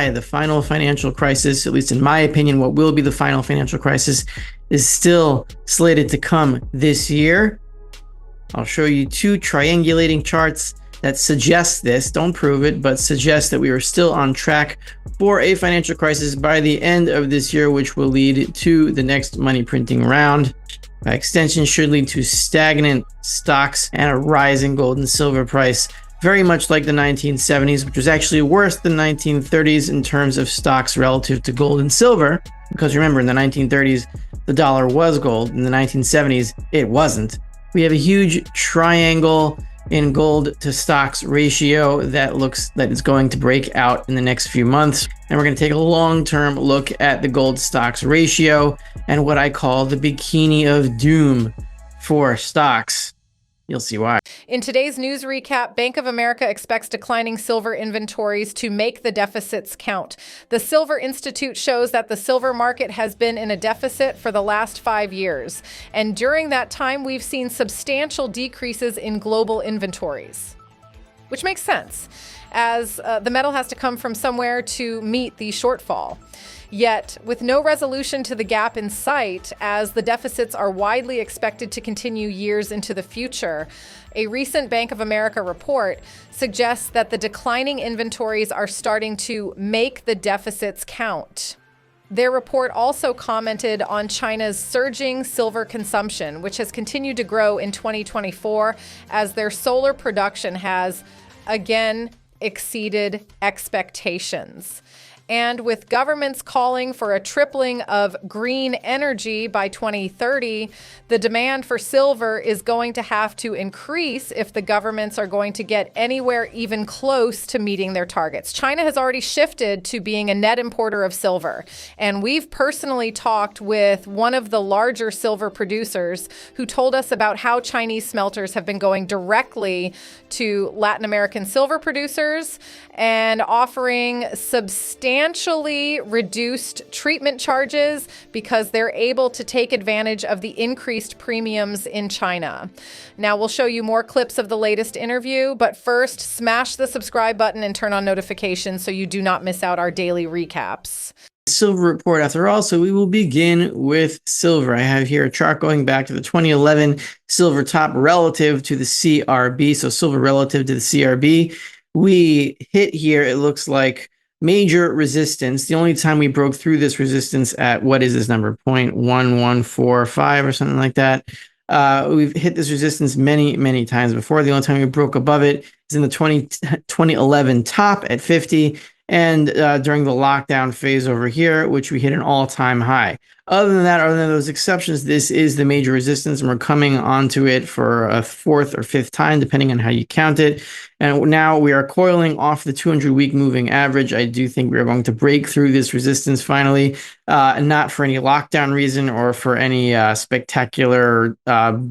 lie. The final financial crisis, at least in my opinion, what will be the final financial crisis, is still slated to come this year. I'll show you two triangulating charts that suggest this, don't prove it, but suggest that we are still on track for a financial crisis by the end of this year, which will lead to the next money printing round. By extension, should lead to stagnant stocks and a rising gold and silver price, very much like the 1970s, which was actually worse than 1930s in terms of stocks relative to gold and silver. Because remember, in the 1930s, the dollar was gold. In the 1970s, it wasn't. We have a huge triangle in gold to stocks ratio that is going to break out in the next few months. And we're going to take a long-term look at the gold stocks ratio and what I call the bikini of doom for stocks. You'll see why. In today's news recap, Bank of America expects declining silver inventories to make the deficits count. The Silver Institute shows that the silver market has been in a deficit for the last 5 years. And during that time, we've seen substantial decreases in global inventories, which makes sense, as the metal has to come from somewhere to meet the shortfall. Yet, with no resolution to the gap in sight, as the deficits are widely expected to continue years into the future, a recent Bank of America report suggests that the declining inventories are starting to make the deficits count. Their report also commented on China's surging silver consumption, which has continued to grow in 2024 as their solar production has, again, exceeded expectations. And with governments calling for a tripling of green energy by 2030, the demand for silver is going to have to increase if the governments are going to get anywhere even close to meeting their targets. China has already shifted to being a net importer of silver. And we've personally talked with one of the larger silver producers who told us about how Chinese smelters have been going directly to Latin American silver producers and offering substantially reduced treatment charges because they're able to take advantage of the increased premiums in China. Now, we'll show you more clips of the latest interview, but first, smash the subscribe button and turn on notifications so you do not miss out our daily recaps. Silver report after all, so we will begin with silver. I have here a chart going back to the 2011 silver top relative to the CRB, so silver relative to the CRB. We hit here, it looks like, major resistance. The only time we broke through this resistance at, what is this number, 0.1145 or something like that. We've hit this resistance many times before. The only time we broke above it is in the 2011 top at 50, and during the lockdown phase over here, which we hit an all-time high. Other than that, other than those exceptions, this is the major resistance, and we're coming onto it for a fourth or fifth time, depending on how you count it. And now we are coiling off the 200-week moving average. I do think we are going to break through this resistance finally, not for any lockdown reason or for any spectacular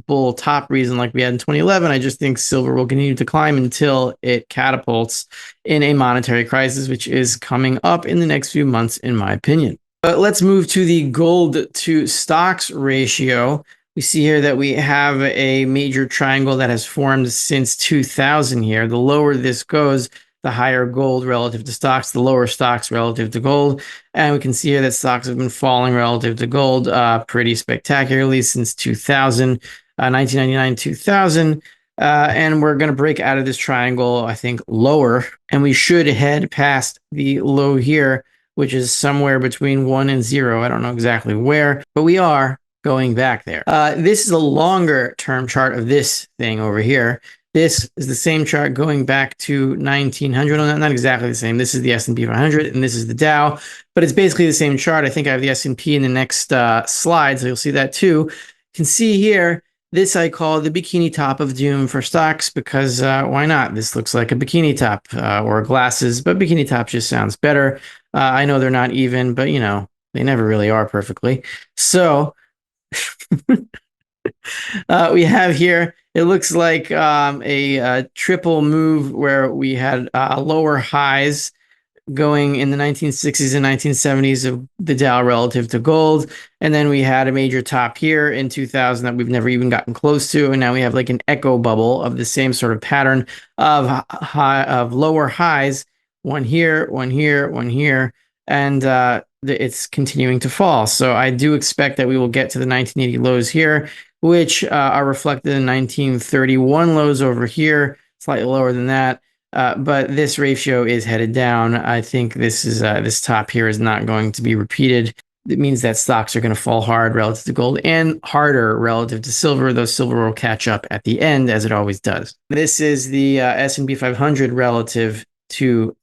bull top reason like we had in 2011. I just think silver will continue to climb until it catapults in a monetary crisis, which is coming up in the next few months, in my opinion. But let's move to the gold to stocks ratio. We see here that we have a major triangle that has formed since 2000 here. The lower this goes, the higher gold relative to stocks, the lower stocks relative to gold. And we can see here that stocks have been falling relative to gold pretty spectacularly since 2000, 1999, 2000. And we're going to break out of this triangle, I think, lower. And we should head past the low here, which is somewhere between 1 and 0. I don't know exactly where, but we are going back there. This is a longer term chart of this thing over here. This is the same chart going back to 1900. No, not exactly the same. This is the S&P 500 and this is the Dow, but it's basically the same chart. I think I have the S&P in the next slide, so you'll see that too. You can see here, this I call the bikini top of doom for stocks because why not? This looks like a bikini top or glasses, but bikini top just sounds better. I know they're not even, but you know, they never really are perfectly. So we have here, it looks like a triple move where we had lower highs going in the 1960s and 1970s of the Dow relative to gold. And then we had a major top here in 2000 that we've never even gotten close to. And now we have like an echo bubble of the same sort of pattern of lower highs one here, one here, one here, and it's continuing to fall. So I do expect that we will get to the 1980 lows here, which are reflected in 1931 lows over here, slightly lower than that. But this ratio is headed down. I think this top here is not going to be repeated. It means that stocks are going to fall hard relative to gold and harder relative to silver, though silver will catch up at the end, as it always does. This is the S&P 500 relative to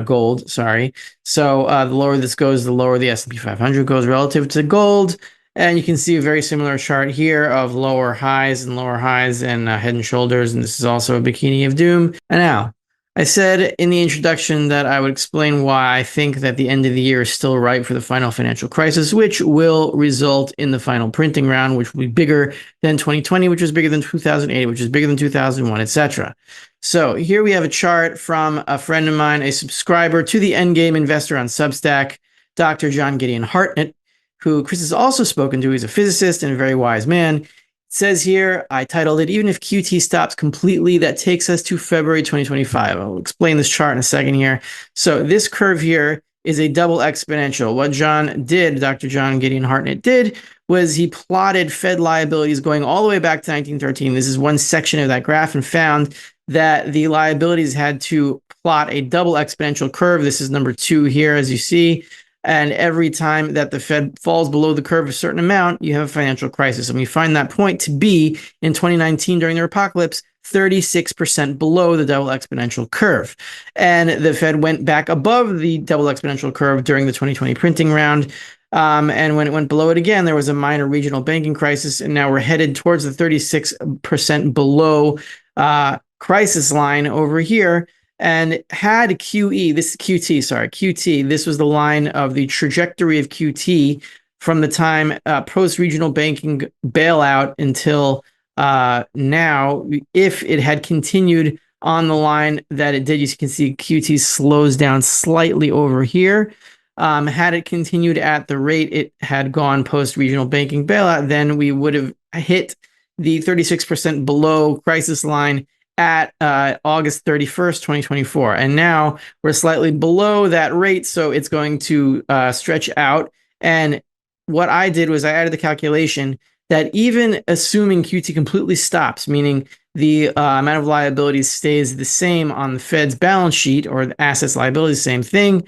gold. Sorry. So the lower this goes, the lower the S&P 500 goes relative to gold. And you can see a very similar chart here of lower highs and head and shoulders. And this is also a bikini of doom. And now, I said in the introduction that I would explain why I think that the end of the year is still ripe for the final financial crisis, which will result in the final printing round, which will be bigger than 2020, which was bigger than 2008, which is bigger than 2001, etc. So here we have a chart from a friend of mine, a subscriber to the Endgame Investor on Substack, Dr. John Gideon Hartnett, who Chris has also spoken to. He's a physicist and a very wise man. It says here, I titled it, even if QT stops completely, that takes us to February 2025. I'll explain this chart in a second here. So this curve here is a double exponential. What John did, Dr. John Gideon Hartnett did, was he plotted Fed liabilities going all the way back to 1913. This is one section of that graph, and found that the liabilities had to plot a double exponential curve. This is number 2 here, as you see. And every time that the Fed falls below the curve a certain amount, you have a financial crisis. And we find that point to be, in 2019 during the apocalypse, 36% below the double exponential curve. And the Fed went back above the double exponential curve during the 2020 printing round. And when it went below it again, there was a minor regional banking crisis. And now we're headed towards the 36% below crisis line over here. And had QE, this is QT, sorry, QT, this was the line of the trajectory of QT from the time post-regional banking bailout until now. If it had continued on the line that it did, you can see QT slows down slightly over here. Had it continued at the rate it had gone post-regional banking bailout, then we would have hit the 36% below crisis line at August 31st, 2024. And now we're slightly below that rate, so it's going to stretch out. And what I did was I added the calculation that even assuming QT completely stops, meaning the amount of liabilities stays the same on the Fed's balance sheet, or the assets liabilities, same thing,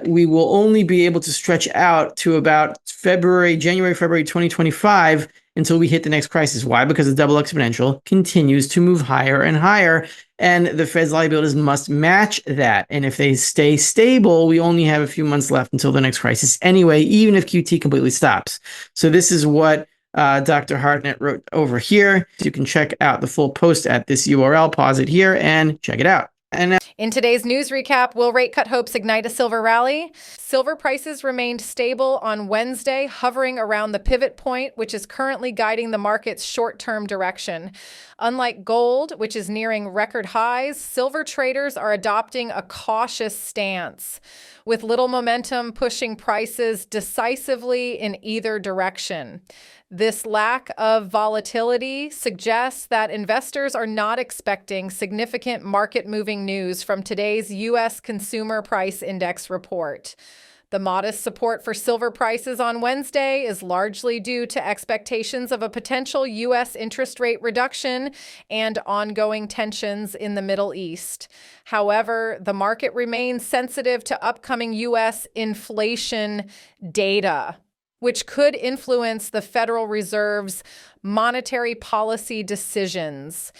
we will only be able to stretch out to about January, February 2025 until we hit the next crisis. Why? Because the double exponential continues to move higher and higher, and the Fed's liabilities must match that. And if they stay stable, we only have a few months left until the next crisis anyway, even if QT completely stops. So this is what Dr. Hartnett wrote over here. You can check out the full post at this URL, pause it here, and check it out. And now, in today's news recap, will rate cut hopes ignite a silver rally? Silver prices remained stable on Wednesday, hovering around the pivot point, which is currently guiding the market's short-term direction. Unlike gold, which is nearing record highs, silver traders are adopting a cautious stance, with little momentum pushing prices decisively in either direction. This lack of volatility suggests that investors are not expecting significant market-moving news from today's U.S. Consumer Price Index report. The modest support for silver prices on Wednesday is largely due to expectations of a potential U.S. interest rate reduction and ongoing tensions in the Middle East. However, the market remains sensitive to upcoming U.S. inflation data, which could influence the Federal Reserve's monetary policy decisions.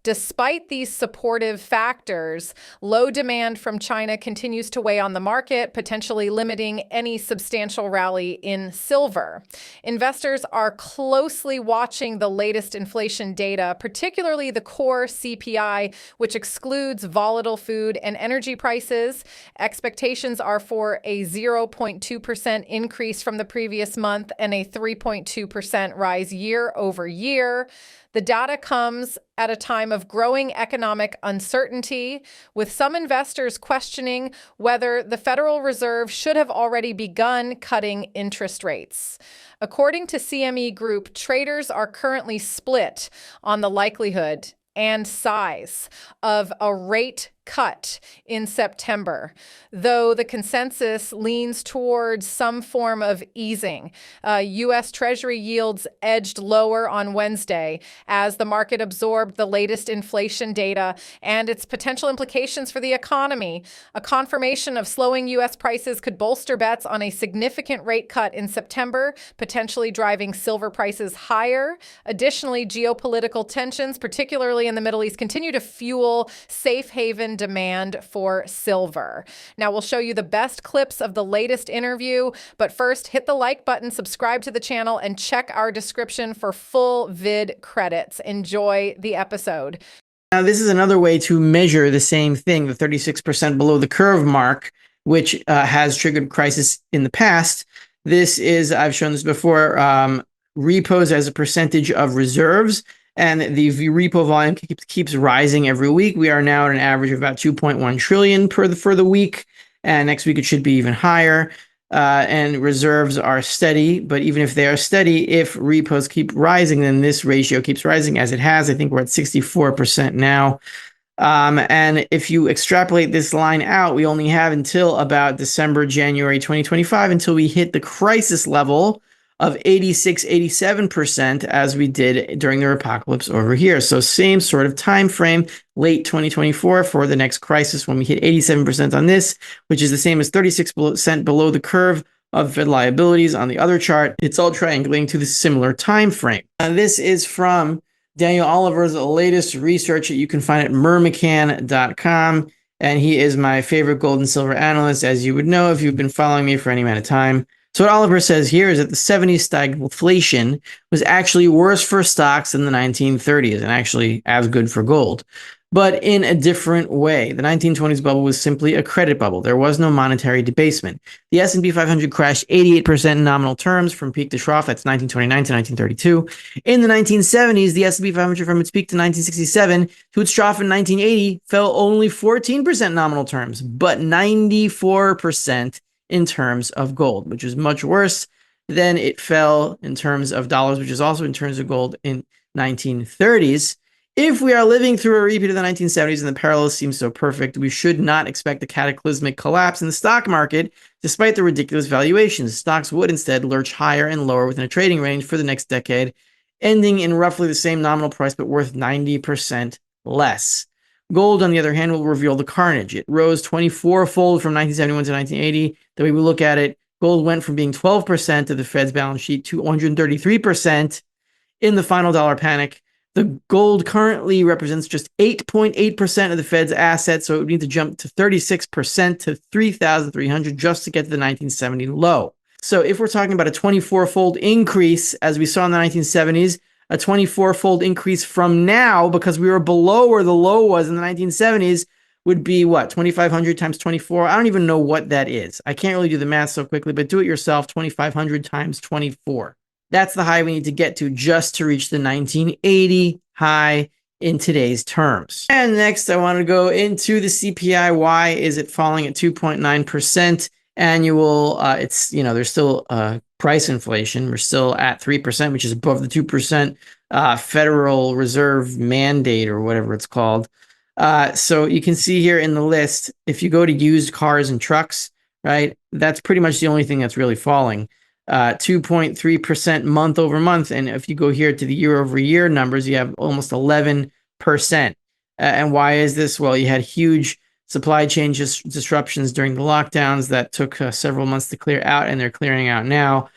Despite these supportive factors, low demand from China continues to weigh on the market, potentially limiting any substantial rally in silver. Investors are closely watching the latest inflation data, particularly the core CPI, which excludes volatile food and energy prices. Expectations are for a 0.2% increase from the previous month and a 3.2% rise year over year. The data comes at a time of growing economic uncertainty, with some investors questioning whether the Federal Reserve should have already begun cutting interest rates. According to CME Group, traders are currently split on the likelihood and size of a rate cut in September, though the consensus leans towards some form of easing. U.S. Treasury yields edged lower on Wednesday as the market absorbed the latest inflation data and its potential implications for the economy. A confirmation of slowing U.S. prices could bolster bets on a significant rate cut in September, potentially driving silver prices higher. Additionally, geopolitical tensions, particularly in the Middle East, continue to fuel safe haven demand for silver. Now, we'll show you the best clips of the latest interview, but first, hit the like button, subscribe to the channel, and check our description for full vid credits. Enjoy the episode. Now, this is another way to measure the same thing, the 36% below the curve mark, which has triggered crisis in the past. This is, I've shown this before, repos as a percentage of reserves, and the repo volume keeps rising every week. We are now at an average of about 2.1 trillion for the week, and next week it should be even higher. And reserves are steady, but even if they are steady, if repos keep rising, then this ratio keeps rising as it has. I think we're at 64% now. And if you extrapolate this line out, we only have until about December, January 2025 until we hit the crisis level of 86, 87% as we did during the apocalypse over here. So same sort of time frame, late 2024 for the next crisis when we hit 87% on this, which is the same as 36% below the curve of Fed liabilities on the other chart. It's all triangulating to the similar time frame. This is from Daniel Oliver's latest research that you can find at mermccann.com. And he is my favorite gold and silver analyst, as you would know if you've been following me for any amount of time. So what Oliver says here is that the 70s stagflation was actually worse for stocks than the 1930s and actually as good for gold, but in a different way. The 1920s bubble was simply a credit bubble. There was no monetary debasement. The S&P 500 crashed 88% in nominal terms from peak to trough. That's 1929 to 1932. In the 1970s, the S&P 500 from its peak to 1967 to its trough in 1980 fell only 14% nominal terms, but 94% in terms of gold, which is much worse than it fell in terms of dollars, which is also in terms of gold in 1930s. If we are living through a repeat of the 1970s and the parallels seem so perfect, we should not expect a cataclysmic collapse in the stock market, despite the ridiculous valuations. Stocks would instead lurch higher and lower within a trading range for the next decade, ending in roughly the same nominal price, but worth 90% less. Gold, on the other hand, will reveal the carnage. It rose 24-fold from 1971 to 1980. The way we look at it, gold went from being 12% of the Fed's balance sheet to 133% in the final dollar panic. The gold currently represents just 8.8% of the Fed's assets, so it would need to jump to 36% to 3,300 just to get to the 1970 low. So if we're talking about a 24-fold increase, as we saw in the 1970s, a 24-fold increase from now, because we were below where the low was in the 1970s, would be what? 2,500 times 24? I don't even know what that is. I can't really do the math so quickly, but do it yourself. 2,500 times 24. That's the high we need to get to just to reach the 1980 high in today's terms. And next, I want to go into the CPI. Why is it falling at 2.9% annual? It's, there's still price inflation. We're still at 3%, which is above the 2% Federal Reserve mandate or whatever it's called. So you can see here in the list, if you go to used cars and trucks, right, that's pretty much the only thing that's really falling. 2.3% month over month. And if you go here to the year over year numbers, you have almost 11%. And why is this? Well, you had huge supply chain disruptions during the lockdowns that took several months to clear out, and they're clearing out now.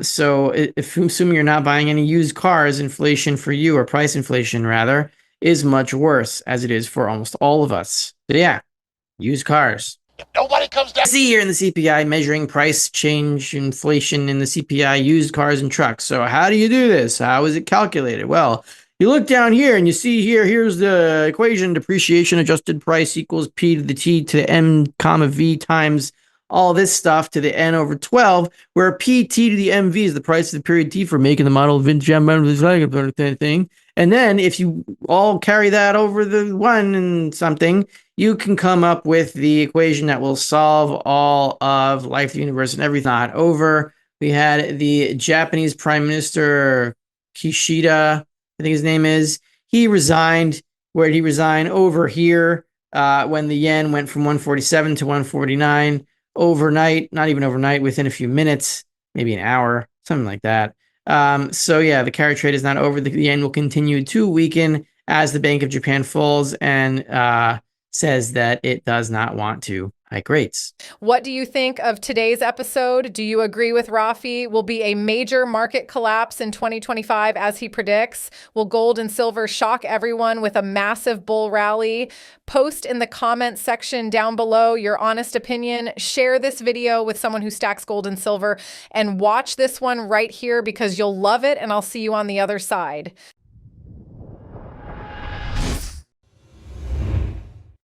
So if assuming you're not buying any used cars, inflation for you, or price inflation rather, is much worse, as it is for almost all of us. But yeah, used cars. Nobody comes down. See here in the CPI, measuring price change inflation in the CPI, used cars and trucks. So how do you do this? How is it calculated? Well, you look down here and you see here's the equation: depreciation adjusted price equals P to the T to the M comma V times all this stuff to the N over 12, where PT to the MV is the price of the period T for making the model of thing. And then if you all carry that over the one and something, you can come up with the equation that will solve all of life, the universe, and everything. Not over. We had the Japanese Prime Minister Kishida, I think his name is. He resigned. Where did he resign? Over here. when the yen went from 147 to 149 overnight, not even overnight, within a few minutes, maybe an hour, something like that. So yeah, the carry trade is not over. The yen will continue to weaken as the Bank of Japan falls and says that it does not want to hike rates. What do you think of today's episode? Do you agree with Rafi? Will be a major market collapse in 2025 as he predicts? Will gold and silver shock everyone with a massive bull rally? Post in the comments section down below your honest opinion. Share this video with someone who stacks gold and silver, and watch this one right here because you'll love it, and I'll see you on the other side.